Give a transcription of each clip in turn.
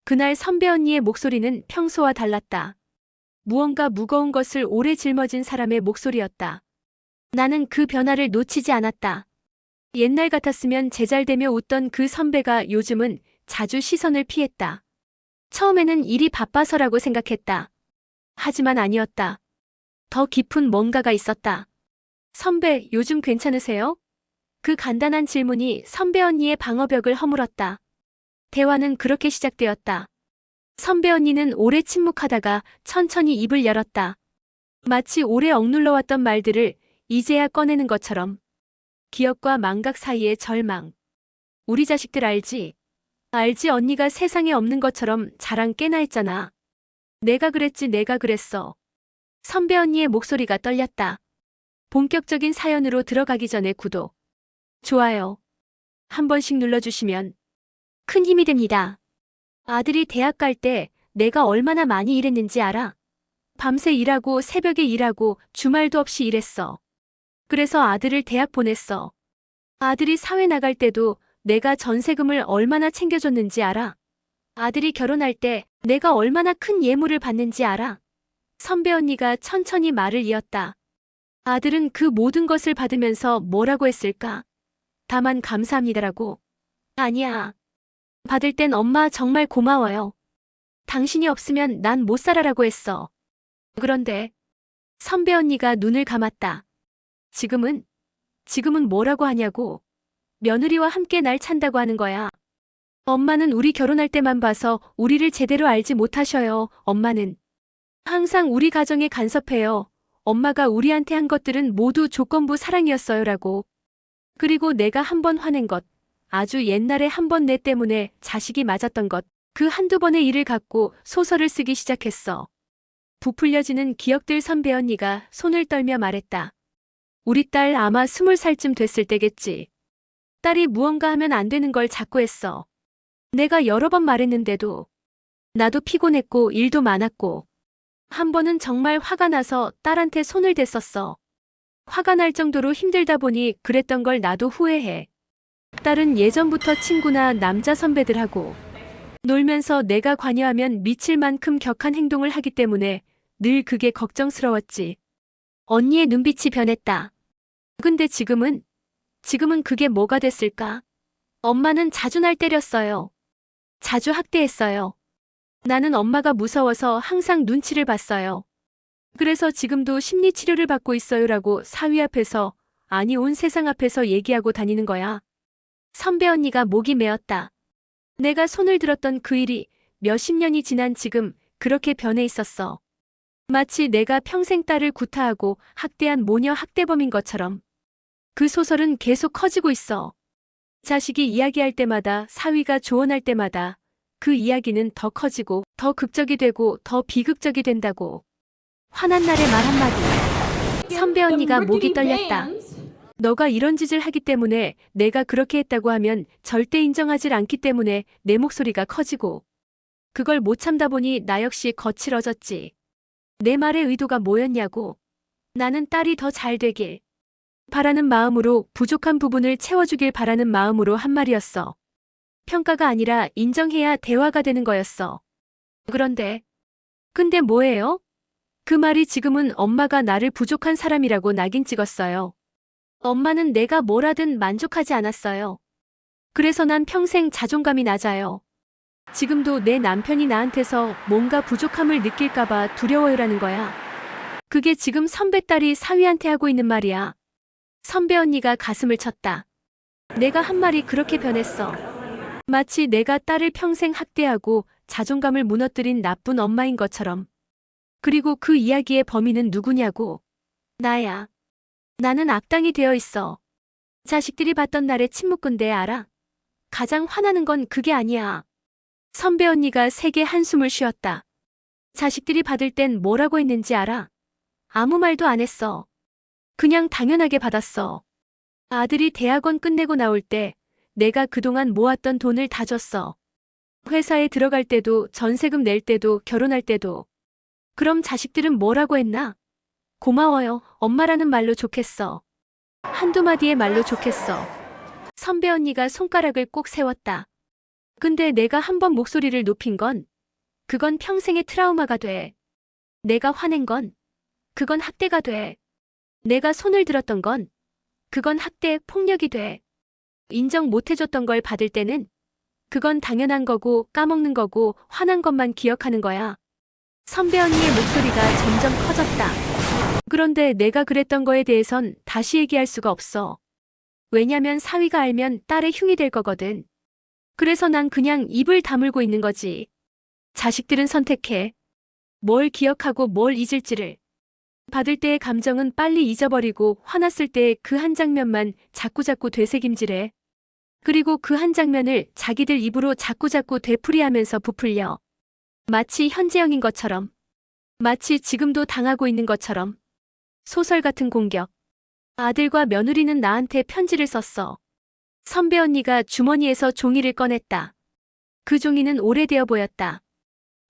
그날 선배 언니의 목소리는 평소와 달랐다. 무언가 무거운 것을 오래 짊어진 사람의 목소리였다. 나는 그 변화를 놓치지 않았다. 옛날 같았으면 제잘되며 웃던 그 선배가 요즘은 자주 시선을 피했다. 처음에는 일이 바빠서라고 생각했다. 하지만 아니었다. 더 깊은 뭔가가 있었다. 선배, 요즘 괜찮으세요? 그 간단한 질문이 선배 언니의 방어벽을 허물었다. 대화는 그렇게 시작되었다. 선배 언니는 오래 침묵하다가 천천히 입을 열었다. 마치 오래 억눌러왔던 말들을 이제야 꺼내는 것처럼. 기억과 망각 사이의 절망. 우리 자식들 알지? 알지 언니가 세상에 없는 것처럼 자랑 깨나 했잖아. 내가 그랬지 내가 그랬어. 선배 언니의 목소리가 떨렸다. 본격적인 사연으로 들어가기 전에 구독, 좋아요 한 번씩 눌러주시면 큰 힘이 됩니다. 아들이 대학 갈 때 내가 얼마나 많이 일했는지 알아? 밤새 일하고 새벽에 일하고 주말도 없이 일했어. 그래서 아들을 대학 보냈어. 아들이 사회 나갈 때도 내가 전세금을 얼마나 챙겨줬는지 알아? 아들이 결혼할 때 내가 얼마나 큰 예물을 받는지 알아? 선배 언니가 천천히 말을 이었다. 아들은 그 모든 것을 받으면서 뭐라고 했을까? 다만 감사합니다라고. 아니야. 받을 땐 엄마 정말 고마워요. 당신이 없으면 난 못 살아라고 했어. 그런데 선배 언니가 눈을 감았다. 지금은 뭐라고 하냐고. 며느리와 함께 날 찬다고 하는 거야. 엄마는 우리 결혼할 때만 봐서 우리를 제대로 알지 못하셔요. 엄마는 항상 우리 가정에 간섭해요. 엄마가 우리한테 한 것들은 모두 조건부 사랑이었어요라고. 그리고 내가 한 번 화낸 것, 아주 옛날에 한 번 내 때문에 자식이 맞았던 것, 그 한두 번의 일을 갖고 소설을 쓰기 시작했어. 부풀려지는 기억들. 선배 언니가 손을 떨며 말했다. 우리 딸 아마 20살쯤 됐을 때겠지. 딸이 무언가 하면 안 되는 걸 자꾸 했어. 내가 여러 번 말했는데도. 나도 피곤했고 일도 많았고. 한 번은 정말 화가 나서 딸한테 손을 댔었어. 화가 날 정도로 힘들다 보니 그랬던 걸 나도 후회해. 딸은 예전부터 친구나 남자 선배들하고 놀면서 내가 관여하면 미칠 만큼 격한 행동을 하기 때문에 늘 그게 걱정스러웠지. 언니의 눈빛이 변했다. 근데 지금은 그게 뭐가 됐을까? 엄마는 자주 날 때렸어요. 자주 학대했어요. 나는 엄마가 무서워서 항상 눈치를 봤어요. 그래서 지금도 심리치료를 받고 있어요라고 사위 앞에서, 아니 온 세상 앞에서 얘기하고 다니는 거야. 선배 언니가 목이 메었다. 내가 손을 들었던 그 일이 몇십 년이 지난 지금 그렇게 변해 있었어. 마치 내가 평생 딸을 구타하고 학대한 모녀 학대범인 것처럼. 그 소설은 계속 커지고 있어. 자식이 이야기할 때마다, 사위가 조언할 때마다 그 이야기는 더 커지고 더 극적이 되고 더 비극적이 된다고. 화난 날의 말 한마디. 선배 언니가 목이 떨렸다. 너가 이런 짓을 하기 때문에, 내가 그렇게 했다고 하면 절대 인정하질 않기 때문에 내 목소리가 커지고. 그걸 못 참다 보니 나 역시 거칠어졌지. 내 말의 의도가 뭐였냐고. 나는 딸이 더 잘 되길 바라는 마음으로, 부족한 부분을 채워주길 바라는 마음으로 한 말이었어. 평가가 아니라 인정해야 대화가 되는 거였어. 근데 뭐예요? 그 말이 지금은 엄마가 나를 부족한 사람이라고 낙인 찍었어요. 엄마는 내가 뭘 하든 만족하지 않았어요. 그래서 난 평생 자존감이 낮아요. 지금도 내 남편이 나한테서 뭔가 부족함을 느낄까봐 두려워요라는 거야. 그게 지금 선배 딸이 사위한테 하고 있는 말이야. 선배 언니가 가슴을 쳤다. 내가 한 말이 그렇게 변했어. 마치 내가 딸을 평생 학대하고 자존감을 무너뜨린 나쁜 엄마인 것처럼. 그리고 그 이야기의 범인은 누구냐고. 나야. 나는 악당이 되어 있어. 자식들이 봤던 날의 침묵근데 알아? 가장 화나는 건 그게 아니야. 선배 언니가 세게 한숨을 쉬었다. 자식들이 받을 땐 뭐라고 했는지 알아? 아무 말도 안 했어. 그냥 당연하게 받았어. 아들이 대학원 끝내고 나올 때 내가 그동안 모았던 돈을 다 줬어. 회사에 들어갈 때도, 전세금 낼 때도, 결혼할 때도. 그럼 자식들은 뭐라고 했나? 고마워요, 엄마라는 말로 좋겠어. 한두 마디의 말로 좋겠어. 선배 언니가 손가락을 꼭 세웠다. 근데 내가 한 번 목소리를 높인 건 그건 평생의 트라우마가 돼. 내가 화낸 건 그건 학대가 돼. 내가 손을 들었던 건 그건 학대, 폭력이 돼. 인정 못 해줬던 걸 받을 때는 그건 당연한 거고 까먹는 거고 화난 것만 기억하는 거야. 선배 언니의 목소리가 점점 커졌다. 그런데 내가 그랬던 거에 대해선 다시 얘기할 수가 없어. 왜냐면 사위가 알면 딸의 흉이 될 거거든. 그래서 난 그냥 입을 다물고 있는 거지. 자식들은 선택해. 뭘 기억하고 뭘 잊을지를. 받을 때의 감정은 빨리 잊어버리고 화났을 때 그 한 장면만 자꾸자꾸 되새김질해. 그리고 그 한 장면을 자기들 입으로 자꾸자꾸 되풀이하면서 부풀려. 마치 현재형인 것처럼. 마치 지금도 당하고 있는 것처럼. 소설 같은 공격. 아들과 며느리는 나한테 편지를 썼어. 선배 언니가 주머니에서 종이를 꺼냈다. 그 종이는 오래되어 보였다.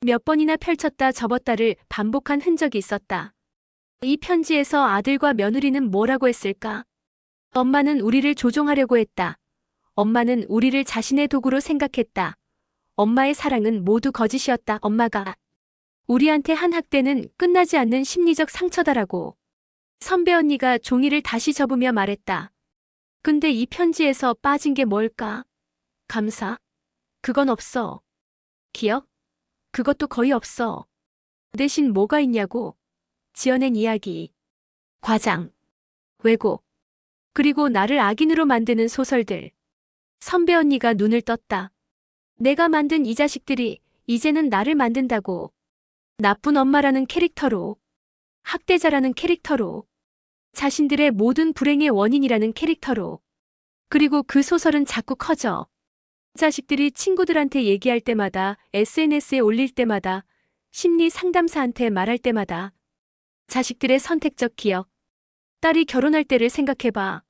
몇 번이나 펼쳤다 접었다를 반복한 흔적이 있었다. 이 편지에서 아들과 며느리는 뭐라고 했을까? 엄마는 우리를 조종하려고 했다. 엄마는 우리를 자신의 도구로 생각했다. 엄마의 사랑은 모두 거짓이었다. 엄마가 우리한테 한 학대는 끝나지 않는 심리적 상처다라고. 선배 언니가 종이를 다시 접으며 말했다. 근데 이 편지에서 빠진 게 뭘까? 감사? 그건 없어. 기억? 그것도 거의 없어. 대신 뭐가 있냐고. 지어낸 이야기. 과장. 왜곡. 그리고 나를 악인으로 만드는 소설들. 선배 언니가 눈을 떴다. 내가 만든 이 자식들이 이제는 나를 만든다고. 나쁜 엄마라는 캐릭터로. 학대자라는 캐릭터로. 자신들의 모든 불행의 원인이라는 캐릭터로. 그리고 그 소설은 자꾸 커져. 자식들이 친구들한테 얘기할 때마다, SNS에 올릴 때마다, 심리 상담사한테 말할 때마다. 자식들의 선택적 기억. 딸이 결혼할 때를 생각해봐.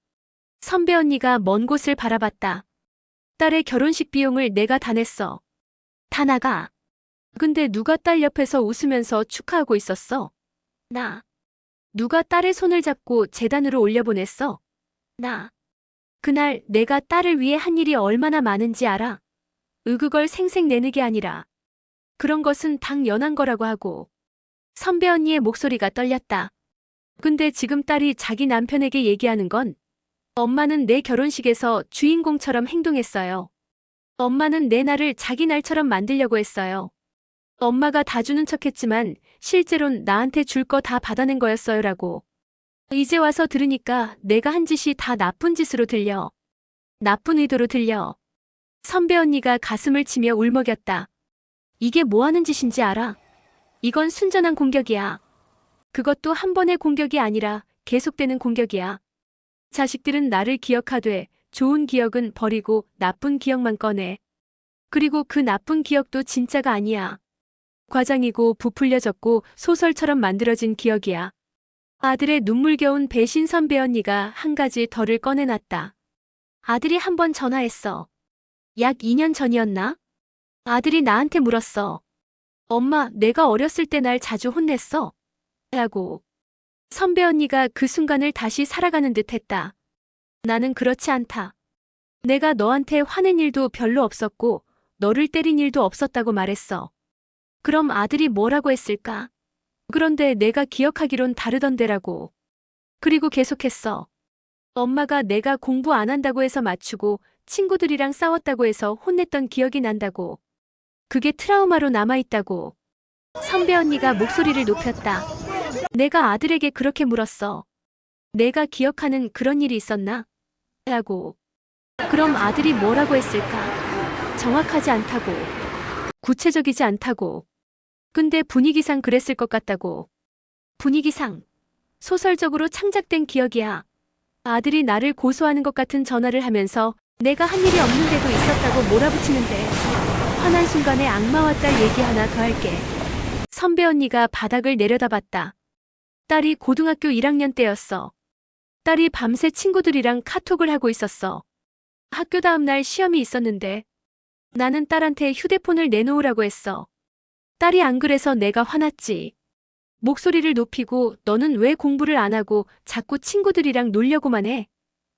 선배 언니가 먼 곳을 바라봤다. 딸의 결혼식 비용을 내가 다 냈어. 다 나가. 근데 누가 딸 옆에서 웃으면서 축하하고 있었어? 나. 누가 딸의 손을 잡고 재단으로 올려보냈어? 나. 그날 내가 딸을 위해 한 일이 얼마나 많은지 알아? 그걸 생색 내는 게 아니라 그런 것은 당연한 거라고 하고. 선배 언니의 목소리가 떨렸다. 근데 지금 딸이 자기 남편에게 얘기하는 건 엄마는 내 결혼식에서 주인공처럼 행동했어요. 엄마는 내 날을 자기 날처럼 만들려고 했어요. 엄마가 다 주는 척했지만 실제론 나한테 줄 거 다 받아낸 거였어요라고. 이제 와서 들으니까 내가 한 짓이 다 나쁜 짓으로 들려. 나쁜 의도로 들려. 선배 언니가 가슴을 치며 울먹였다. 이게 뭐 하는 짓인지 알아? 이건 순전한 공격이야. 그것도 한 번의 공격이 아니라 계속되는 공격이야. 자식들은 나를 기억하되 좋은 기억은 버리고 나쁜 기억만 꺼내. 그리고 그 나쁜 기억도 진짜가 아니야. 과장이고 부풀려졌고 소설처럼 만들어진 기억이야. 아들의 눈물겨운 배신. 선배 언니가 한 가지 덜을 꺼내놨다. 아들이 한 번 전화했어. 약 2년 전이었나? 아들이 나한테 물었어. 엄마, 내가 어렸을 때 날 자주 혼냈어? 라고. 선배 언니가 그 순간을 다시 살아가는 듯 했다. 나는 그렇지 않다. 내가 너한테 화낸 일도 별로 없었고 너를 때린 일도 없었다고 말했어. 그럼 아들이 뭐라고 했을까? 그런데 내가 기억하기론 다르던데라고. 그리고 계속했어. 엄마가 내가 공부 안 한다고 해서 맞추고 친구들이랑 싸웠다고 해서 혼냈던 기억이 난다고. 그게 트라우마로 남아있다고. 선배 언니가 목소리를 높였다. 내가 아들에게 그렇게 물었어. 내가 기억하는 그런 일이 있었나? 라고. 그럼 아들이 뭐라고 했을까? 정확하지 않다고. 구체적이지 않다고. 근데 분위기상 그랬을 것 같다고. 분위기상. 소설적으로 창작된 기억이야. 아들이 나를 고소하는 것 같은 전화를 하면서 내가 한 일이 없는데도 있었다고 몰아붙이는데 화난 순간에 악마와 딸 얘기 하나 더 할게. 선배 언니가 바닥을 내려다봤다. 딸이 고등학교 1학년 때였어. 딸이 밤새 친구들이랑 카톡을 하고 있었어. 학교 다음 날 시험이 있었는데 나는 딸한테 휴대폰을 내놓으라고 했어. 딸이 안 그래서 내가 화났지. 목소리를 높이고 너는 왜 공부를 안 하고 자꾸 친구들이랑 놀려고만 해?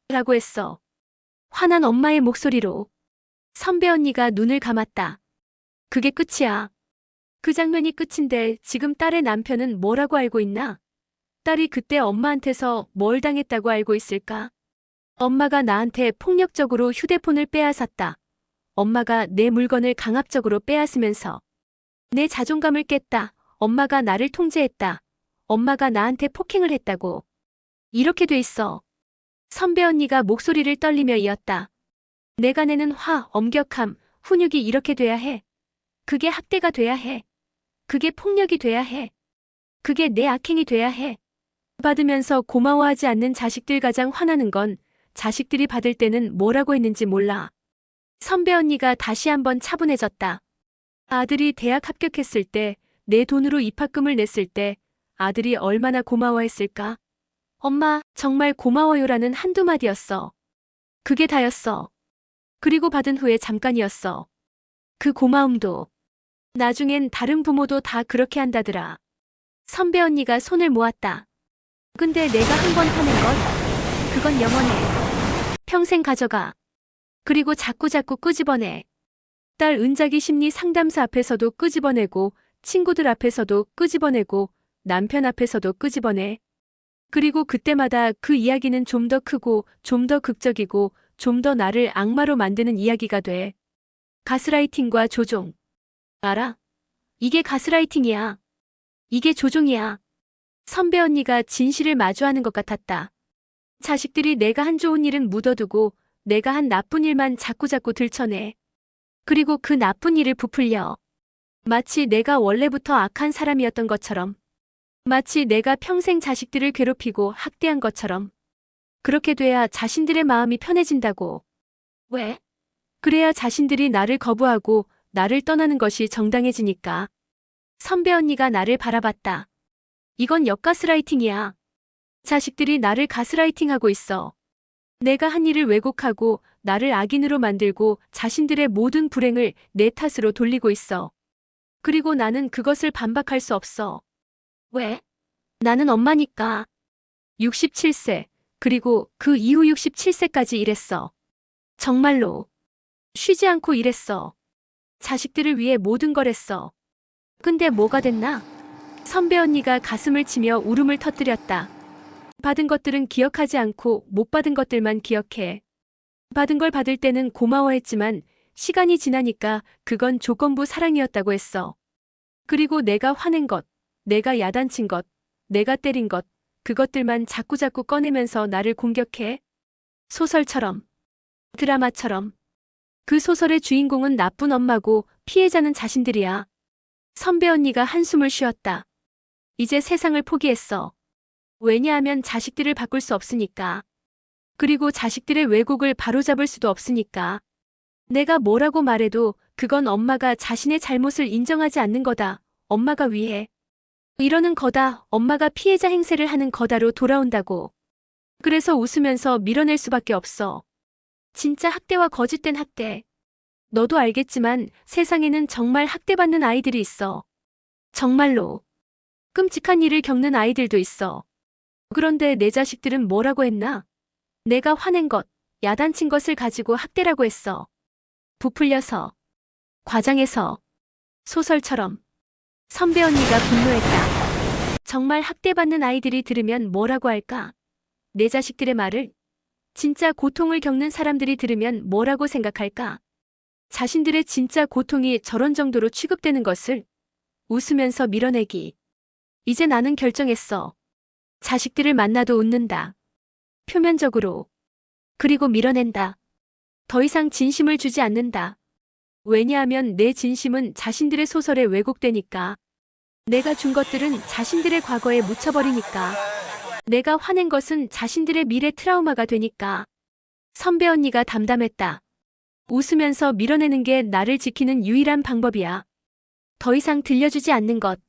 라고 했어. 화난 엄마의 목소리로. 선배 언니가 눈을 감았다. 그게 끝이야. 그 장면이 끝인데 지금 딸의 남편은 뭐라고 알고 있나? 딸이 그때 엄마한테서 뭘 당했다고 알고 있을까? 엄마가 나한테 폭력적으로 휴대폰을 빼앗았다. 엄마가 내 물건을 강압적으로 빼앗으면서 내 자존감을 깼다. 엄마가 나를 통제했다. 엄마가 나한테 폭행을 했다고. 이렇게 돼 있어. 선배 언니가 목소리를 떨리며 이었다. 내가 내는 화, 엄격함, 훈육이 이렇게 돼야 해. 그게 학대가 돼야 해. 그게 폭력이 돼야 해. 그게 내 악행이 돼야 해. 받으면서 고마워하지 않는 자식들 가장 화나는 건 자식들이 받을 때는 뭐라고 했는지 몰라. 선배 언니가 다시 한번 차분해졌다. 아들이 대학 합격했을 때, 내 돈으로 입학금을 냈을 때 아들이 얼마나 고마워했을까? 엄마, 정말 고마워요라는 한두 마디였어. 그게 다였어. 그리고 받은 후에 잠깐이었어. 그 고마움도. 나중엔 다른 부모도 다 그렇게 한다더라. 선배 언니가 손을 모았다. 근데 내가 한 번 하는 건, 그건 영원해. 평생 가져가. 그리고 자꾸자꾸 끄집어내. 딸 은작이 심리 상담사 앞에서도 끄집어내고, 친구들 앞에서도 끄집어내고, 남편 앞에서도 끄집어내. 그리고 그때마다 그 이야기는 좀 더 크고, 좀 더 극적이고, 좀 더 나를 악마로 만드는 이야기가 돼. 가스라이팅과 조종. 알아? 이게 가스라이팅이야. 이게 조종이야. 선배 언니가 진실을 마주하는 것 같았다. 자식들이 내가 한 좋은 일은 묻어두고 내가 한 나쁜 일만 자꾸자꾸 들춰내. 그리고 그 나쁜 일을 부풀려. 마치 내가 원래부터 악한 사람이었던 것처럼. 마치 내가 평생 자식들을 괴롭히고 학대한 것처럼. 그렇게 돼야 자신들의 마음이 편해진다고. 왜? 그래야 자신들이 나를 거부하고 나를 떠나는 것이 정당해지니까. 선배 언니가 나를 바라봤다. 이건 역가스라이팅이야. 자식들이 나를 가스라이팅하고 있어. 내가 한 일을 왜곡하고 나를 악인으로 만들고 자신들의 모든 불행을 내 탓으로 돌리고 있어. 그리고 나는 그것을 반박할 수 없어. 왜? 나는 엄마니까. 67세, 그리고 그 이후 67세까지 일했어. 정말로. 쉬지 않고 일했어. 자식들을 위해 모든 걸 했어. 근데 뭐가 됐나? 선배 언니가 가슴을 치며 울음을 터뜨렸다. 받은 것들은 기억하지 않고 못 받은 것들만 기억해. 받은 걸 받을 때는 고마워했지만 시간이 지나니까 그건 조건부 사랑이었다고 했어. 그리고 내가 화낸 것, 내가 야단친 것, 내가 때린 것, 그것들만 자꾸자꾸 꺼내면서 나를 공격해. 소설처럼. 드라마처럼. 그 소설의 주인공은 나쁜 엄마고 피해자는 자신들이야. 선배 언니가 한숨을 쉬었다. 이제 세상을 포기했어. 왜냐하면 자식들을 바꿀 수 없으니까. 그리고 자식들의 왜곡을 바로잡을 수도 없으니까. 내가 뭐라고 말해도 그건 엄마가 자신의 잘못을 인정하지 않는 거다. 엄마가 위해. 이러는 거다. 엄마가 피해자 행세를 하는 거다로 돌아온다고. 그래서 웃으면서 밀어낼 수밖에 없어. 진짜 학대와 거짓된 학대. 너도 알겠지만 세상에는 정말 학대받는 아이들이 있어. 정말로. 끔찍한 일을 겪는 아이들도 있어. 그런데 내 자식들은 뭐라고 했나? 내가 화낸 것, 야단친 것을 가지고 학대라고 했어. 부풀려서. 과장해서. 소설처럼. 선배 언니가 분노했다. 정말 학대받는 아이들이 들으면 뭐라고 할까? 내 자식들의 말을? 진짜 고통을 겪는 사람들이 들으면 뭐라고 생각할까? 자신들의 진짜 고통이 저런 정도로 취급되는 것을 웃으면서 밀어내기. 이제 나는 결정했어. 자식들을 만나도 웃는다. 표면적으로. 그리고 밀어낸다. 더 이상 진심을 주지 않는다. 왜냐하면 내 진심은 자신들의 소설에 왜곡되니까. 내가 준 것들은 자신들의 과거에 묻혀버리니까. 내가 화낸 것은 자신들의 미래 트라우마가 되니까. 선배 언니가 담담했다. 웃으면서 밀어내는 게 나를 지키는 유일한 방법이야. 더 이상 들려주지 않는 것.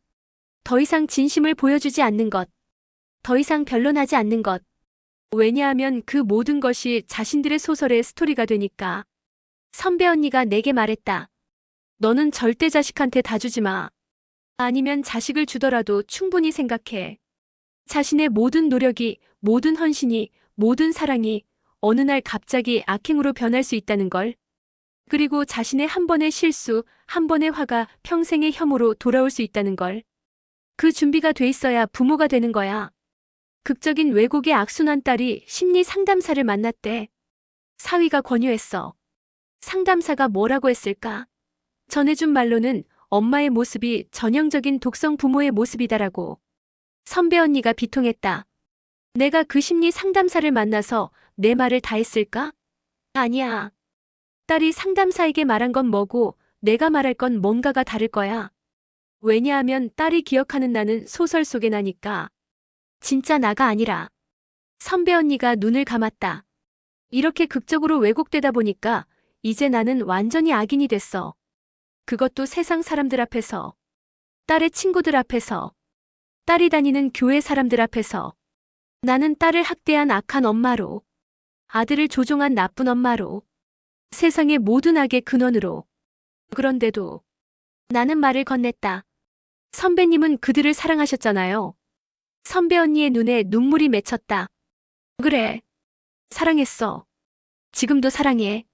더 이상 진심을 보여주지 않는 것. 더 이상 변론하지 않는 것. 왜냐하면 그 모든 것이 자신들의 소설의 스토리가 되니까. 선배 언니가 내게 말했다. 너는 절대 자식한테 다 주지 마. 아니면 자식을 주더라도 충분히 생각해. 자신의 모든 노력이, 모든 헌신이, 모든 사랑이 어느 날 갑자기 악행으로 변할 수 있다는 걸. 그리고 자신의 한 번의 실수, 한 번의 화가 평생의 혐오로 돌아올 수 있다는 걸. 그 준비가 돼 있어야 부모가 되는 거야. 극적인 왜곡의 악순환 딸이 심리 상담사를 만났대. 사위가 권유했어. 상담사가 뭐라고 했을까? 전해준 말로는 엄마의 모습이 전형적인 독성 부모의 모습이다라고. 선배 언니가 비통했다. 내가 그 심리 상담사를 만나서 내 말을 다 했을까? 아니야. 딸이 상담사에게 말한 건 뭐고 내가 말할 건 뭔가가 다를 거야. 왜냐하면 딸이 기억하는 나는 소설 속의 나니까. 진짜 나가 아니라. 선배 언니가 눈을 감았다. 이렇게 극적으로 왜곡되다 보니까 이제 나는 완전히 악인이 됐어. 그것도 세상 사람들 앞에서. 딸의 친구들 앞에서. 딸이 다니는 교회 사람들 앞에서. 나는 딸을 학대한 악한 엄마로. 아들을 조종한 나쁜 엄마로. 세상의 모든 악의 근원으로. 그런데도 나는 말을 건넸다. 선배님은 그들을 사랑하셨잖아요. 선배 언니의 눈에 눈물이 맺혔다. 그래. 사랑했어. 지금도 사랑해.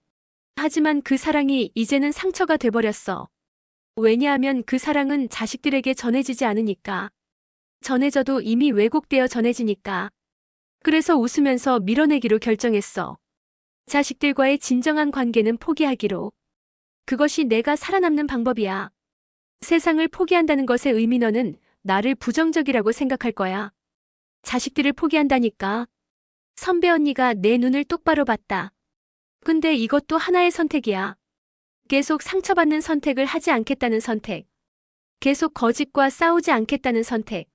하지만 그 사랑이 이제는 상처가 돼버렸어. 왜냐하면 그 사랑은 자식들에게 전해지지 않으니까. 전해져도 이미 왜곡되어 전해지니까. 그래서 웃으면서 밀어내기로 결정했어. 자식들과의 진정한 관계는 포기하기로. 그것이 내가 살아남는 방법이야. 세상을 포기한다는 것의 의미 너는 나를 부정적이라고 생각할 거야. 자식들을 포기한다니까. 선배 언니가 내 눈을 똑바로 봤다. 근데 이것도 하나의 선택이야. 계속 상처받는 선택을 하지 않겠다는 선택. 계속 거짓과 싸우지 않겠다는 선택.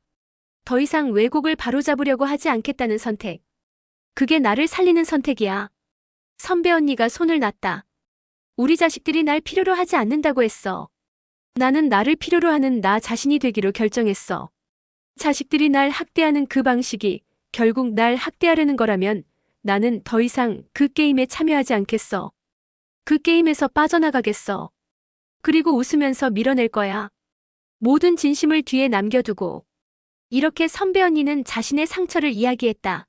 더 이상 왜곡을 바로잡으려고 하지 않겠다는 선택. 그게 나를 살리는 선택이야. 선배 언니가 손을 놨다. 우리 자식들이 날 필요로 하지 않는다고 했어. 나는 나를 필요로 하는 나 자신이 되기로 결정했어. 자식들이 날 학대하는 그 방식이 결국 날 학대하려는 거라면 나는 더 이상 그 게임에 참여하지 않겠어. 그 게임에서 빠져나가겠어. 그리고 웃으면서 밀어낼 거야. 모든 진심을 뒤에 남겨두고. 이렇게 선배 언니는 자신의 상처를 이야기했다.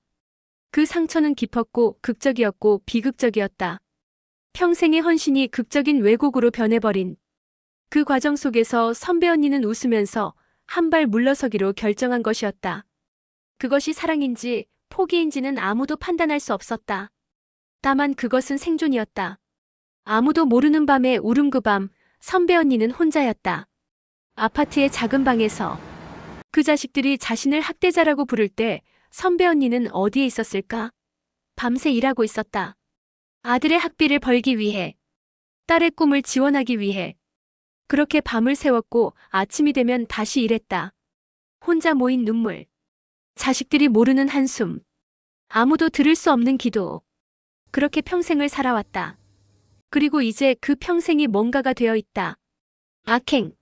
그 상처는 깊었고 극적이었고 비극적이었다. 평생의 헌신이 극적인 왜곡으로 변해버린 그 과정 속에서 선배 언니는 웃으면서 한 발 물러서기로 결정한 것이었다. 그것이 사랑인지 포기인지는 아무도 판단할 수 없었다. 다만 그것은 생존이었다. 아무도 모르는 밤에 울음 그 밤, 선배 언니는 혼자였다. 아파트의 작은 방에서 그 자식들이 자신을 학대자라고 부를 때 선배 언니는 어디에 있었을까? 밤새 일하고 있었다. 아들의 학비를 벌기 위해, 딸의 꿈을 지원하기 위해. 그렇게 밤을 새웠고 아침이 되면 다시 일했다. 혼자 모인 눈물. 자식들이 모르는 한숨. 아무도 들을 수 없는 기도. 그렇게 평생을 살아왔다. 그리고 이제 그 평생이 뭔가가 되어 있다. 악행,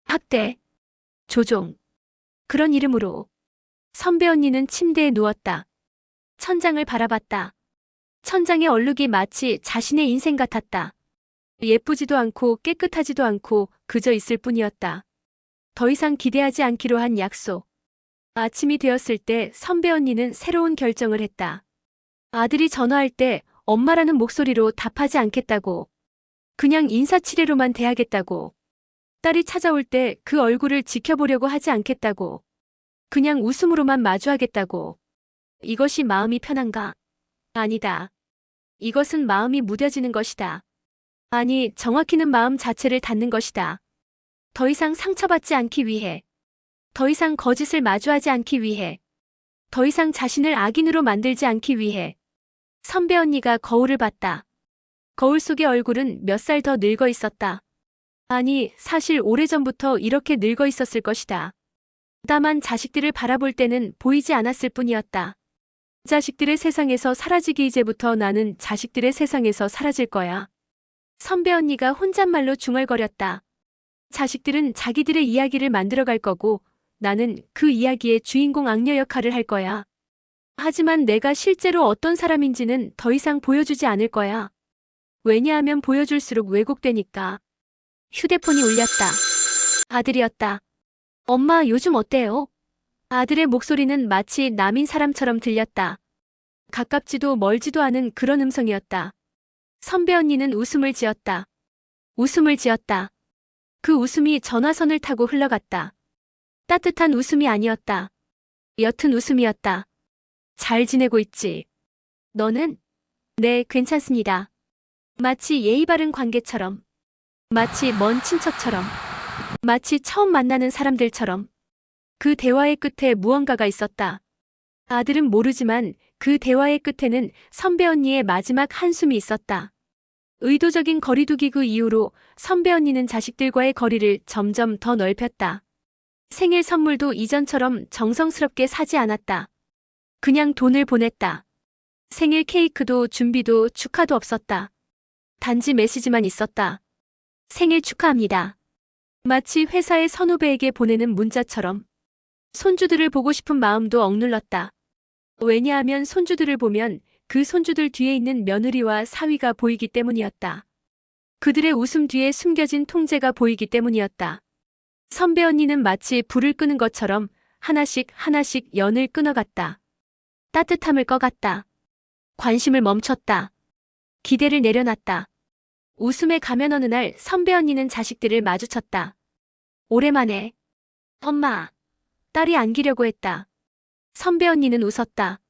학대, 조종. 그런 이름으로. 선배 언니는 침대에 누웠다. 천장을 바라봤다. 천장의 얼룩이 마치 자신의 인생 같았다. 예쁘지도 않고 깨끗하지도 않고 그저 있을 뿐이었다. 더 이상 기대하지 않기로 한 약속. 아침이 되었을 때 선배 언니는 새로운 결정을 했다. 아들이 전화할 때 엄마라는 목소리로 답하지 않겠다고. 그냥 인사치레로만 대하겠다고. 딸이 찾아올 때 그 얼굴을 지켜보려고 하지 않겠다고. 그냥 웃음으로만 마주하겠다고. 이것이 마음이 편한가? 아니다. 이것은 마음이 무뎌지는 것이다. 아니, 정확히는 마음 자체를 닫는 것이다. 더 이상 상처받지 않기 위해. 더 이상 거짓을 마주하지 않기 위해. 더 이상 자신을 악인으로 만들지 않기 위해. 선배 언니가 거울을 봤다. 거울 속의 얼굴은 몇 살 더 늙어 있었다. 아니, 사실 오래전부터 이렇게 늙어 있었을 것이다. 다만 자식들을 바라볼 때는 보이지 않았을 뿐이었다. 자식들의 세상에서 사라지기 이제부터 나는 자식들의 세상에서 사라질 거야. 선배 언니가 혼잣말로 중얼거렸다. 자식들은 자기들의 이야기를 만들어갈 거고 나는 그 이야기의 주인공 악녀 역할을 할 거야. 하지만 내가 실제로 어떤 사람인지는 더 이상 보여주지 않을 거야. 왜냐하면 보여줄수록 왜곡되니까. 휴대폰이 울렸다. 아들이었다. 엄마, 요즘 어때요? 아들의 목소리는 마치 남인 사람처럼 들렸다. 가깝지도 멀지도 않은 그런 음성이었다. 선배 언니는 웃음을 지었다. 웃음을 지었다. 그 웃음이 전화선을 타고 흘러갔다. 따뜻한 웃음이 아니었다. 옅은 웃음이었다. 잘 지내고 있지? 너는? 네, 괜찮습니다. 마치 예의 바른 관계처럼. 마치 먼 친척처럼. 마치 처음 만나는 사람들처럼. 그 대화의 끝에 무언가가 있었다. 아들은 모르지만 그 대화의 끝에는 선배 언니의 마지막 한숨이 있었다. 의도적인 거리두기 그 이후로 선배 언니는 자식들과의 거리를 점점 더 넓혔다. 생일 선물도 이전처럼 정성스럽게 사지 않았다. 그냥 돈을 보냈다. 생일 케이크도 준비도 축하도 없었다. 단지 메시지만 있었다. 생일 축하합니다. 마치 회사의 선후배에게 보내는 문자처럼. 손주들을 보고 싶은 마음도 억눌렀다. 왜냐하면 손주들을 보면 그 손주들 뒤에 있는 며느리와 사위가 보이기 때문이었다. 그들의 웃음 뒤에 숨겨진 통제가 보이기 때문이었다. 선배 언니는 마치 불을 끄는 것처럼 하나씩 하나씩 연을 끊어갔다. 따뜻함을 꺼갔다. 관심을 멈췄다. 기대를 내려놨다. 웃음에 가면 어느 날 선배 언니는 자식들을 마주쳤다. 오랜만에. 엄마. 딸이 안기려고 했다. 선배 언니는 웃었다.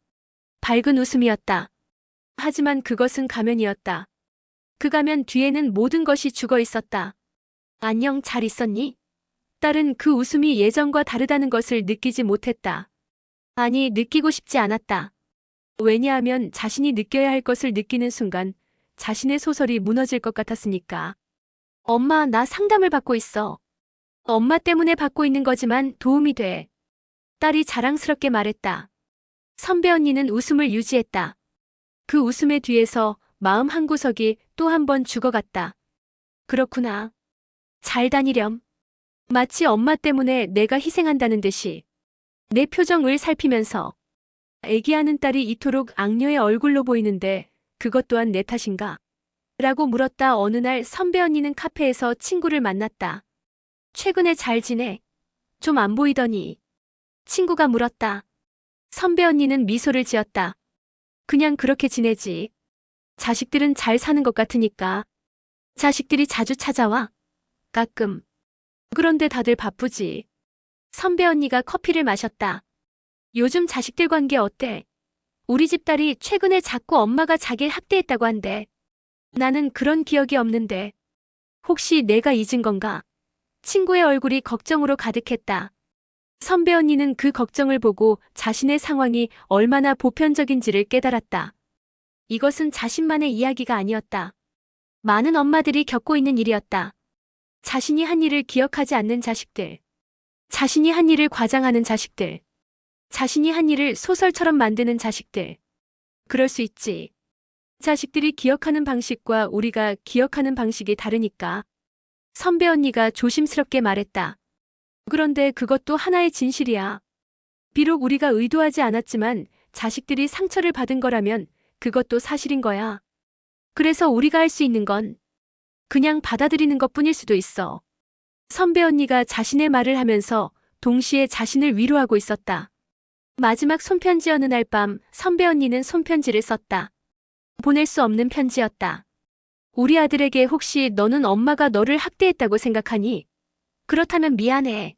밝은 웃음이었다. 하지만 그것은 가면이었다. 그 가면 뒤에는 모든 것이 죽어 있었다. 안녕, 잘 있었니? 딸은 그 웃음이 예전과 다르다는 것을 느끼지 못했다. 아니, 느끼고 싶지 않았다. 왜냐하면 자신이 느껴야 할 것을 느끼는 순간 자신의 소설이 무너질 것 같았으니까. 엄마, 나 상담을 받고 있어. 엄마 때문에 받고 있는 거지만 도움이 돼. 딸이 자랑스럽게 말했다. 선배 언니는 웃음을 유지했다. 그 웃음의 뒤에서 마음 한구석이 또 한 번 죽어갔다. 그렇구나. 잘 다니렴. 마치 엄마 때문에 내가 희생한다는 듯이. 내 표정을 살피면서 애기하는 딸이 이토록 악녀의 얼굴로 보이는데 그것 또한 내 탓인가? 라고 물었다. 어느 날 선배 언니는 카페에서 친구를 만났다. 최근에 잘 지내? 좀 안 보이더니. 친구가 물었다. 선배 언니는 미소를 지었다. 그냥 그렇게 지내지. 자식들은 잘 사는 것 같으니까. 자식들이 자주 찾아와? 가끔. 그런데 다들 바쁘지. 선배 언니가 커피를 마셨다. 요즘 자식들 관계 어때? 우리 집 딸이 최근에 자꾸 엄마가 자기를 학대했다고 한대. 나는 그런 기억이 없는데. 혹시 내가 잊은 건가? 친구의 얼굴이 걱정으로 가득했다. 선배 언니는 그 걱정을 보고 자신의 상황이 얼마나 보편적인지를 깨달았다. 이것은 자신만의 이야기가 아니었다. 많은 엄마들이 겪고 있는 일이었다. 자신이 한 일을 기억하지 않는 자식들. 자신이 한 일을 과장하는 자식들. 자신이 한 일을 소설처럼 만드는 자식들. 그럴 수 있지. 자식들이 기억하는 방식과 우리가 기억하는 방식이 다르니까. 선배 언니가 조심스럽게 말했다. 그런데 그것도 하나의 진실이야. 비록 우리가 의도하지 않았지만 자식들이 상처를 받은 거라면 그것도 사실인 거야. 그래서 우리가 할 수 있는 건 그냥 받아들이는 것뿐일 수도 있어. 선배 언니가 자신의 말을 하면서 동시에 자신을 위로하고 있었다. 마지막 손편지 어느 날 밤 선배 언니는 손편지를 썼다. 보낼 수 없는 편지였다. 우리 아들에게 혹시 너는 엄마가 너를 학대했다고 생각하니? 그렇다면 미안해.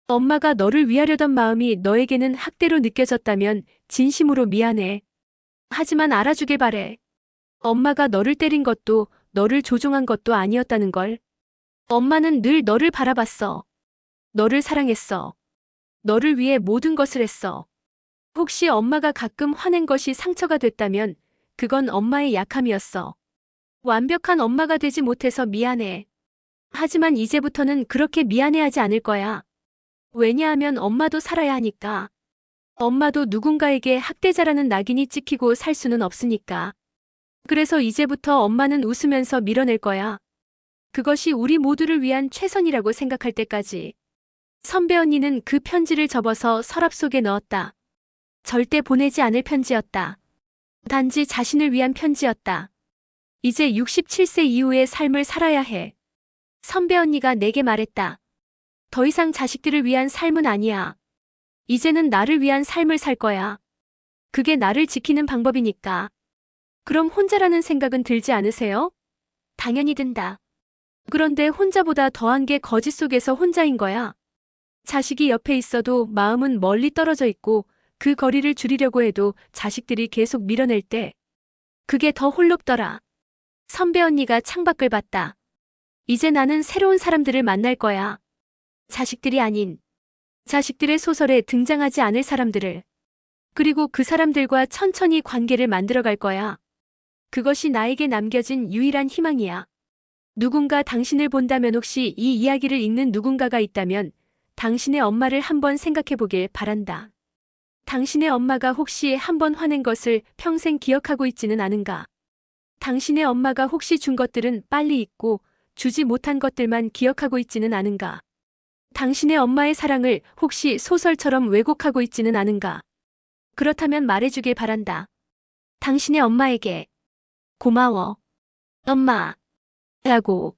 엄마가 너를 위하려던 마음이 너에게는 학대로 느껴졌다면 진심으로 미안해. 하지만 알아주길 바래. 엄마가 너를 때린 것도 너를 조종한 것도 아니었다는 걸. 엄마는 늘 너를 바라봤어. 너를 사랑했어. 너를 위해 모든 것을 했어. 혹시 엄마가 가끔 화낸 것이 상처가 됐다면 그건 엄마의 약함이었어. 완벽한 엄마가 되지 못해서 미안해. 하지만 이제부터는 그렇게 미안해하지 않을 거야. 왜냐하면 엄마도 살아야 하니까. 엄마도 누군가에게 학대자라는 낙인이 찍히고 살 수는 없으니까. 그래서 이제부터 엄마는 웃으면서 밀어낼 거야. 그것이 우리 모두를 위한 최선이라고 생각할 때까지. 선배 언니는 그 편지를 접어서 서랍 속에 넣었다. 절대 보내지 않을 편지였다. 단지 자신을 위한 편지였다. 이제 67세 이후의 삶을 살아야 해. 선배 언니가 내게 말했다. 더 이상 자식들을 위한 삶은 아니야. 이제는 나를 위한 삶을 살 거야. 그게 나를 지키는 방법이니까. 그럼 혼자라는 생각은 들지 않으세요? 당연히 든다. 그런데 혼자보다 더한 게 거짓 속에서 혼자인 거야. 자식이 옆에 있어도 마음은 멀리 떨어져 있고 그 거리를 줄이려고 해도 자식들이 계속 밀어낼 때 그게 더 홀롭더라. 선배 언니가 창밖을 봤다. 이제 나는 새로운 사람들을 만날 거야. 자식들이 아닌 자식들의 소설에 등장하지 않을 사람들을. 그리고 그 사람들과 천천히 관계를 만들어갈 거야. 그것이 나에게 남겨진 유일한 희망이야. 누군가 당신을 본다면 혹시 이 이야기를 읽는 누군가가 있다면 당신의 엄마를 한번 생각해 보길 바란다. 당신의 엄마가 혹시 한번 화낸 것을 평생 기억하고 있지는 않은가? 당신의 엄마가 혹시 준 것들은 빨리 잊고 주지 못한 것들만 기억하고 있지는 않은가? 당신의 엄마의 사랑을 혹시 소설처럼 왜곡하고 있지는 않은가? 그렇다면 말해주길 바란다. 당신의 엄마에게 고마워, 엄마 라고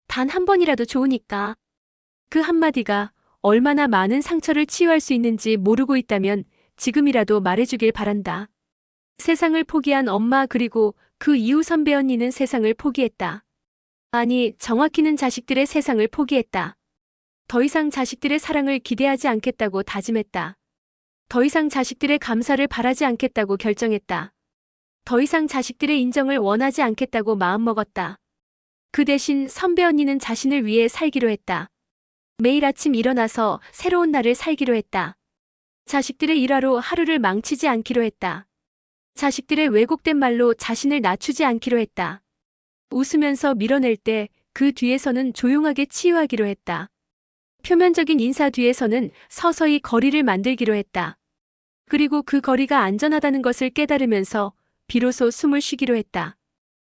단 한 번이라도 좋으니까. 그 한마디가 얼마나 많은 상처를 치유할 수 있는지 모르고 있다면 지금이라도 말해주길 바란다. 세상을 포기한 엄마 그리고 그 이후 선배 언니는 세상을 포기했다. 아니, 정확히는 자식들의 세상을 포기했다. 더 이상 자식들의 사랑을 기대하지 않겠다고 다짐했다. 더 이상 자식들의 감사를 바라지 않겠다고 결정했다. 더 이상 자식들의 인정을 원하지 않겠다고 마음먹었다. 그 대신 선배 언니는 자신을 위해 살기로 했다. 매일 아침 일어나서 새로운 날을 살기로 했다. 자식들의 일화로 하루를 망치지 않기로 했다. 자식들의 왜곡된 말로 자신을 낮추지 않기로 했다. 웃으면서 밀어낼 때 그 뒤에서는 조용하게 치유하기로 했다. 표면적인 인사 뒤에서는 서서히 거리를 만들기로 했다. 그리고 그 거리가 안전하다는 것을 깨달으면서 비로소 숨을 쉬기로 했다.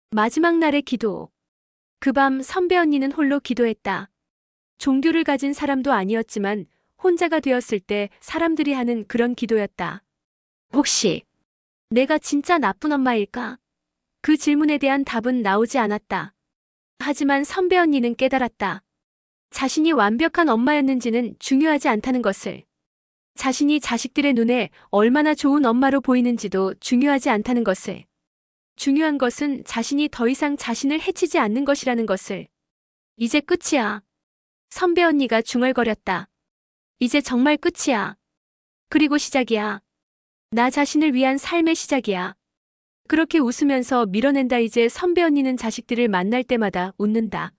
마지막 날의 기도. 그 밤 선배 언니는 홀로 기도했다. 종교를 가진 사람도 아니었지만 혼자가 되었을 때 사람들이 하는 그런 기도였다. 혹시 내가 진짜 나쁜 엄마일까? 그 질문에 대한 답은 나오지 않았다. 하지만 선배 언니는 깨달았다. 자신이 완벽한 엄마였는지는 중요하지 않다는 것을. 자신이 자식들의 눈에 얼마나 좋은 엄마로 보이는지도 중요하지 않다는 것을. 중요한 것은 자신이 더 이상 자신을 해치지 않는 것이라는 것을. 이제 끝이야. 선배 언니가 중얼거렸다. 이제 정말 끝이야. 그리고 시작이야. 나 자신을 위한 삶의 시작이야. 그렇게 웃으면서 밀어낸다. 이제 선배 언니는 자식들을 만날 때마다 웃는다.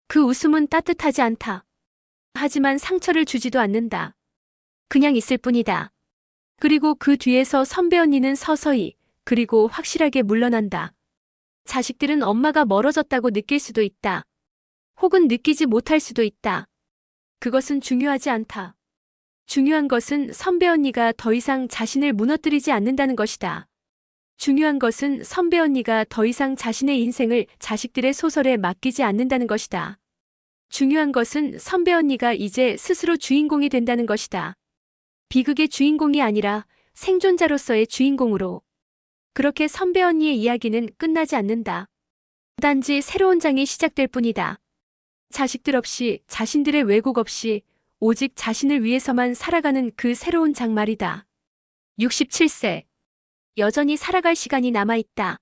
그 웃음은 따뜻하지 않다. 하지만 상처를 주지도 않는다. 그냥 있을 뿐이다. 그리고 그 뒤에서 선배 언니는 서서히 그리고 확실하게 물러난다. 자식들은 엄마가 멀어졌다고 느낄 수도 있다. 혹은 느끼지 못할 수도 있다. 그것은 중요하지 않다. 중요한 것은 선배 언니가 더 이상 자신을 무너뜨리지 않는다는 것이다. 중요한 것은 선배 언니가 더 이상 자신의 인생을 자식들의 소설에 맡기지 않는다는 것이다. 중요한 것은 선배 언니가 이제 스스로 주인공이 된다는 것이다. 비극의 주인공이 아니라 생존자로서의 주인공으로. 그렇게 선배 언니의 이야기는 끝나지 않는다. 단지 새로운 장이 시작될 뿐이다. 자식들 없이, 자신들의 왜곡 없이 오직 자신을 위해서만 살아가는 그 새로운 장 말이다. 67세. 여전히 살아갈 시간이 남아있다.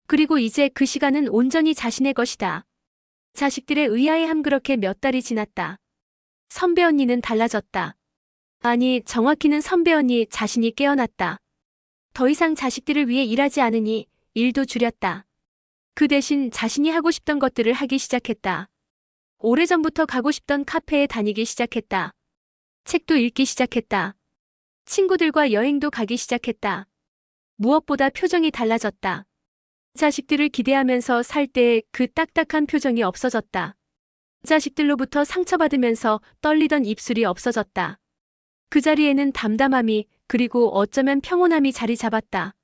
그리고 이제 그 시간은 온전히 자신의 것이다. 자식들의 의아해함. 그렇게 몇 달이 지났다. 선배 언니는 달라졌다. 아니, 정확히는 선배 언니 자신이 깨어났다. 더 이상 자식들을 위해 일하지 않으니 일도 줄였다. 그 대신 자신이 하고 싶던 것들을 하기 시작했다. 오래전부터 가고 싶던 카페에 다니기 시작했다. 책도 읽기 시작했다. 친구들과 여행도 가기 시작했다. 무엇보다 표정이 달라졌다. 자식들을 기대하면서 살 때의 그 딱딱한 표정이 없어졌다. 자식들로부터 상처받으면서 떨리던 입술이 없어졌다. 그 자리에는 담담함이 그리고 어쩌면 평온함이 자리 잡았다.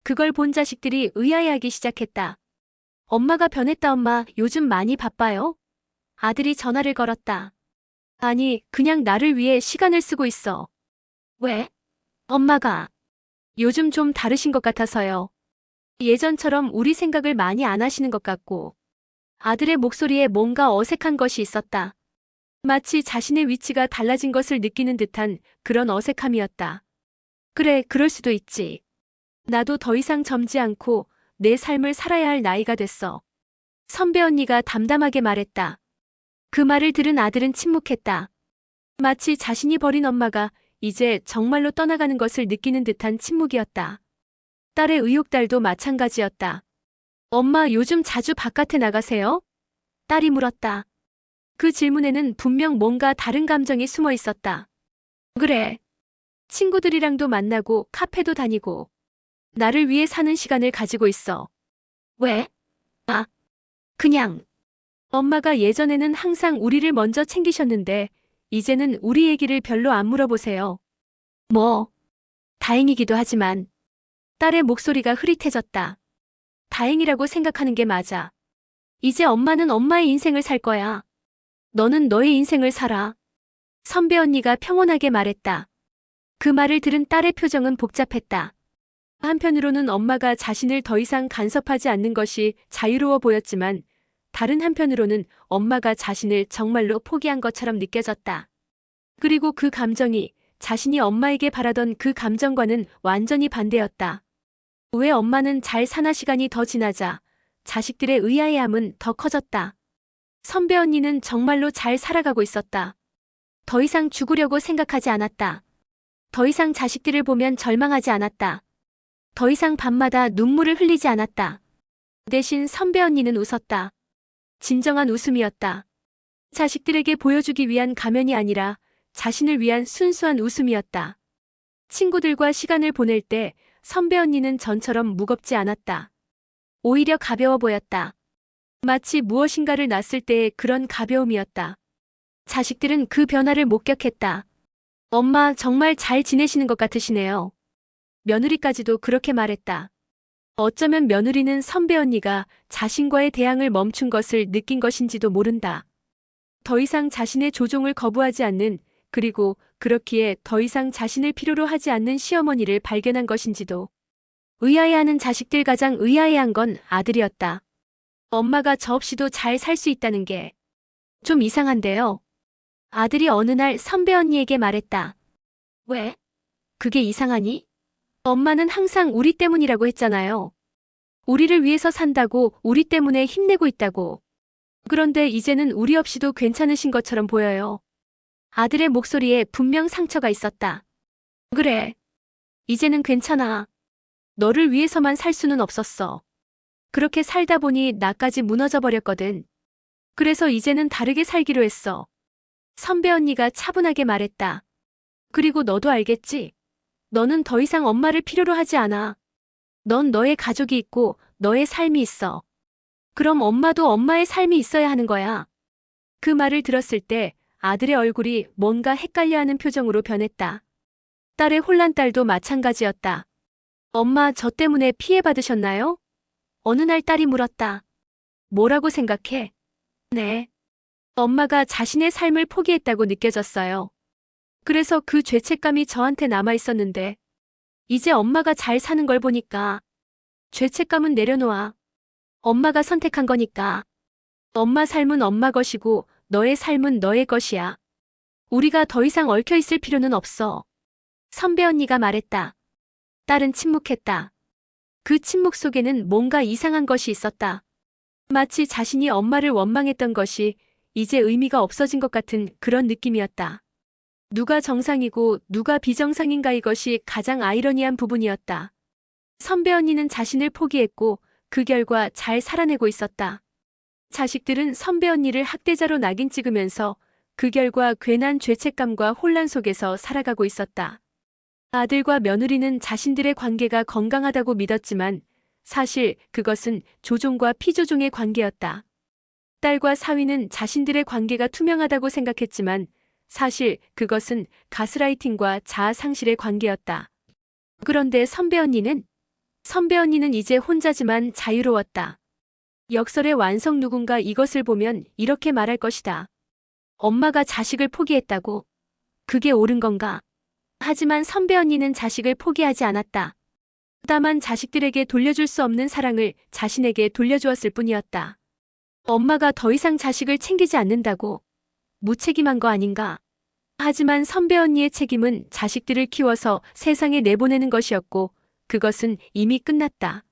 그걸 본 자식들이 의아해하기 시작했다. 엄마가 변했다. 엄마, 요즘 많이 바빠요? 아들이 전화를 걸었다. 아니, 그냥 나를 위해 시간을 쓰고 있어. 왜? 엄마가 요즘 좀 다르신 것 같아서요. 예전처럼 우리 생각을 많이 안 하시는 것 같고. 아들의 목소리에 뭔가 어색한 것이 있었다. 마치 자신의 위치가 달라진 것을 느끼는 듯한 그런 어색함이었다. 그래, 그럴 수도 있지. 나도 더 이상 젊지 않고 내 삶을 살아야 할 나이가 됐어. 선배 언니가 담담하게 말했다. 그 말을 들은 아들은 침묵했다. 마치 자신이 버린 엄마가 이제 정말로 떠나가는 것을 느끼는 듯한 침묵이었다. 딸의 의욕달도 마찬가지였다. 엄마 요즘 자주 바깥에 나가세요? 딸이 물었다. 그 질문에는 분명 뭔가 다른 감정이 숨어 있었다. 그래. 친구들이랑도 만나고 카페도 다니고 나를 위해 사는 시간을 가지고 있어. 왜? 아, 그냥. 엄마가 예전에는 항상 우리를 먼저 챙기셨는데 이제는 우리 얘기를 별로 안 물어보세요. 뭐, 다행이기도 하지만 딸의 목소리가 흐릿해졌다. 다행이라고 생각하는 게 맞아. 이제 엄마는 엄마의 인생을 살 거야. 너는 너의 인생을 살아. 선배 언니가 평온하게 말했다. 그 말을 들은 딸의 표정은 복잡했다. 한편으로는 엄마가 자신을 더 이상 간섭하지 않는 것이 자유로워 보였지만 다른 한편으로는 엄마가 자신을 정말로 포기한 것처럼 느껴졌다. 그리고 그 감정이 자신이 엄마에게 바라던 그 감정과는 완전히 반대였다. 왜 엄마는 잘 사나 시간이 더 지나자 자식들의 의아해함은 더 커졌다. 선배 언니는 정말로 잘 살아가고 있었다. 더 이상 죽으려고 생각하지 않았다. 더 이상 자식들을 보면 절망하지 않았다. 더 이상 밤마다 눈물을 흘리지 않았다. 대신 선배 언니는 웃었다. 진정한 웃음이었다. 자식들에게 보여주기 위한 가면이 아니라 자신을 위한 순수한 웃음이었다. 친구들과 시간을 보낼 때 선배 언니는 전처럼 무겁지 않았다. 오히려 가벼워 보였다. 마치 무엇인가를 놨을 때의 그런 가벼움이었다. 자식들은 그 변화를 목격했다. 엄마 정말 잘 지내시는 것 같으시네요. 며느리까지도 그렇게 말했다. 어쩌면 며느리는 선배 언니가 자신과의 대항을 멈춘 것을 느낀 것인지도 모른다. 더 이상 자신의 조종을 거부하지 않는, 그리고 그렇기에 더 이상 자신을 필요로 하지 않는 시어머니를 발견한 것인지도. 의아해하는 자식들 가장 의아해한 건 아들이었다. 엄마가 저 없이도 잘 살 수 있다는 게 좀 이상한데요. 아들이 어느 날 선배 언니에게 말했다. 왜? 그게 이상하니? 엄마는 항상 우리 때문이라고 했잖아요. 우리를 위해서 산다고, 우리 때문에 힘내고 있다고. 그런데 이제는 우리 없이도 괜찮으신 것처럼 보여요. 아들의 목소리에 분명 상처가 있었다. 그래. 이제는 괜찮아. 너를 위해서만 살 수는 없었어. 그렇게 살다 보니 나까지 무너져 버렸거든. 그래서 이제는 다르게 살기로 했어. 선배 언니가 차분하게 말했다. 그리고 너도 알겠지? 너는 더 이상 엄마를 필요로 하지 않아. 넌 너의 가족이 있고 너의 삶이 있어. 그럼 엄마도 엄마의 삶이 있어야 하는 거야. 그 말을 들었을 때 아들의 얼굴이 뭔가 헷갈려하는 표정으로 변했다. 딸의 혼란 딸도 마찬가지였다. 엄마 저 때문에 피해받으셨나요? 어느 날 딸이 물었다. 뭐라고 생각해? 네. 엄마가 자신의 삶을 포기했다고 느껴졌어요. 그래서 그 죄책감이 저한테 남아있었는데 이제 엄마가 잘 사는 걸 보니까 죄책감은 내려놓아. 엄마가 선택한 거니까. 엄마 삶은 엄마 것이고 너의 삶은 너의 것이야. 우리가 더 이상 얽혀 있을 필요는 없어. 선배 언니가 말했다. 딸은 침묵했다. 그 침묵 속에는 뭔가 이상한 것이 있었다. 마치 자신이 엄마를 원망했던 것이 이제 의미가 없어진 것 같은 그런 느낌이었다. 누가 정상이고 누가 비정상인가 이것이 가장 아이러니한 부분이었다. 선배 언니는 자신을 포기했고 그 결과 잘 살아내고 있었다. 자식들은 선배 언니를 학대자로 낙인 찍으면서 그 결과 괜한 죄책감과 혼란 속에서 살아가고 있었다. 아들과 며느리는 자신들의 관계가 건강하다고 믿었지만 사실 그것은 조종과 피조종의 관계였다. 딸과 사위는 자신들의 관계가 투명하다고 생각했지만 사실 그것은 가스라이팅과 자아 상실의 관계였다. 그런데 선배 언니는 이제 혼자지만 자유로웠다. 역설의 완성 누군가 이것을 보면 이렇게 말할 것이다. 엄마가 자식을 포기했다고? 그게 옳은 건가? 하지만 선배 언니는 자식을 포기하지 않았다. 다만 자식들에게 돌려줄 수 없는 사랑을 자신에게 돌려주었을 뿐이었다. 엄마가 더 이상 자식을 챙기지 않는다고? 무책임한 거 아닌가? 하지만 선배 언니의 책임은 자식들을 키워서 세상에 내보내는 것이었고 그것은 이미 끝났다.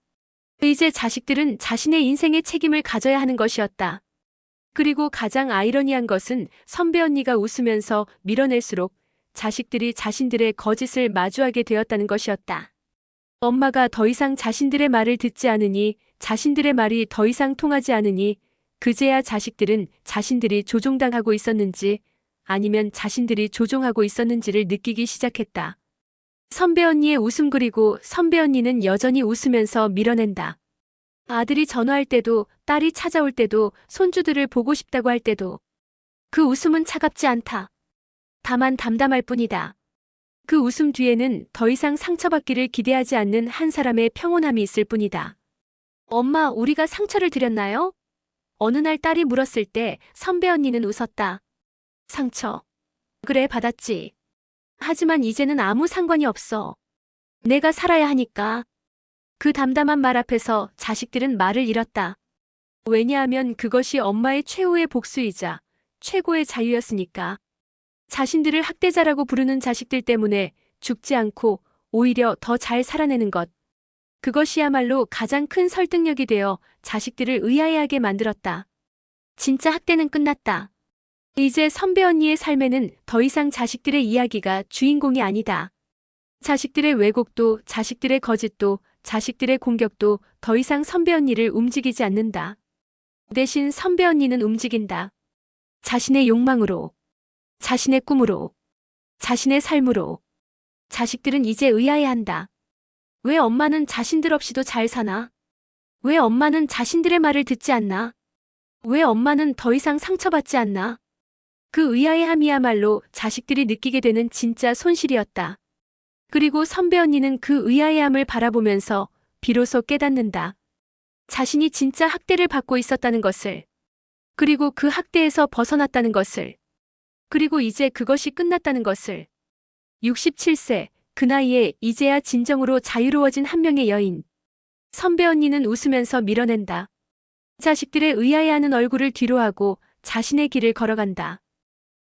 이제 자식들은 자신의 인생의 책임을 가져야 하는 것이었다. 그리고 가장 아이러니한 것은 선배 언니가 웃으면서 밀어낼수록 자식들이 자신들의 거짓을 마주하게 되었다는 것이었다. 엄마가 더 이상 자신들의 말을 듣지 않으니, 자신들의 말이 더 이상 통하지 않으니, 그제야 자식들은 자신들이 조종당하고 있었는지 아니면 자신들이 조종하고 있었는지를 느끼기 시작했다. 선배 언니의 웃음, 그리고 선배 언니는 여전히 웃으면서 밀어낸다. 아들이 전화할 때도, 딸이 찾아올 때도, 손주들을 보고 싶다고 할 때도 그 웃음은 차갑지 않다. 다만 담담할 뿐이다. 그 웃음 뒤에는 더 이상 상처받기를 기대하지 않는 한 사람의 평온함이 있을 뿐이다. 엄마, 우리가 상처를 드렸나요? 어느 날 딸이 물었을 때 선배 언니는 웃었다. 상처. 그래, 받았지. 하지만 이제는 아무 상관이 없어. 내가 살아야 하니까. 그 담담한 말 앞에서 자식들은 말을 잃었다. 왜냐하면 그것이 엄마의 최후의 복수이자 최고의 자유였으니까. 자신들을 학대자라고 부르는 자식들 때문에 죽지 않고 오히려 더 잘 살아내는 것. 그것이야말로 가장 큰 설득력이 되어 자식들을 의아해하게 만들었다. 진짜 학대는 끝났다. 이제 선배 언니의 삶에는 더 이상 자식들의 이야기가 주인공이 아니다. 자식들의 왜곡도, 자식들의 거짓도, 자식들의 공격도 더 이상 선배 언니를 움직이지 않는다. 대신 선배 언니는 움직인다. 자신의 욕망으로, 자신의 꿈으로, 자신의 삶으로. 자식들은 이제 의아해한다. 왜 엄마는 자신들 없이도 잘 사나? 왜 엄마는 자신들의 말을 듣지 않나? 왜 엄마는 더 이상 상처받지 않나? 그 의아해함이야말로 자식들이 느끼게 되는 진짜 손실이었다. 그리고 선배 언니는 그 의아해함을 바라보면서 비로소 깨닫는다. 자신이 진짜 학대를 받고 있었다는 것을. 그리고 그 학대에서 벗어났다는 것을. 그리고 이제 그것이 끝났다는 것을. 67세, 그 나이에 이제야 진정으로 자유로워진 한 명의 여인. 선배 언니는 웃으면서 밀어낸다. 자식들의 의아해하는 얼굴을 뒤로하고 자신의 길을 걸어간다.